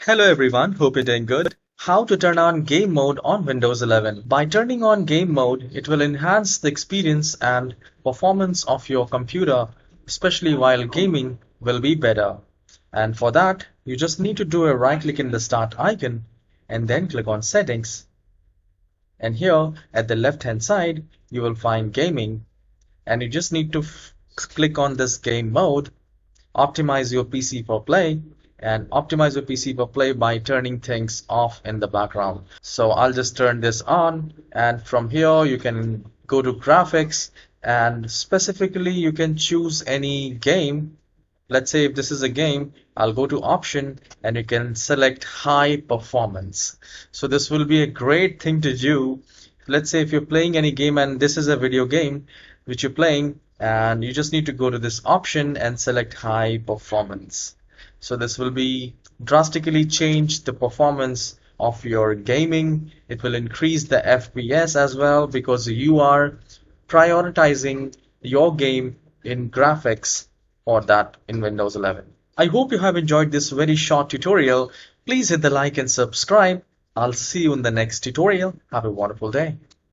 Hello everyone, hope you're doing good. How to turn on game mode on Windows 11. By turning on game mode, it will enhance the experience and performance of your computer, especially while gaming will be better. And for that, you just need to do a right click in the start icon and then click on settings. And here at the left hand side, you will find gaming and you just need to click on this game mode, optimize your PC for play, and optimize your PC for play by turning things off in the background. So I'll just turn this on, and from here you can go to graphics, and specifically you can choose any game. Let's say if this is a game, I'll go to option and you can select high performance. So this will be a great thing to do. Let's say if you're playing any game and this is a video game which you're playing, and you just need to go to this option and select high performance. So this will be drastically change the performance of your gaming. It will increase the FPS as well because you are prioritizing your game in graphics for that in Windows 11. I hope you have enjoyed this very short tutorial. Please hit the like and subscribe. I'll see you in the next tutorial. Have a wonderful day.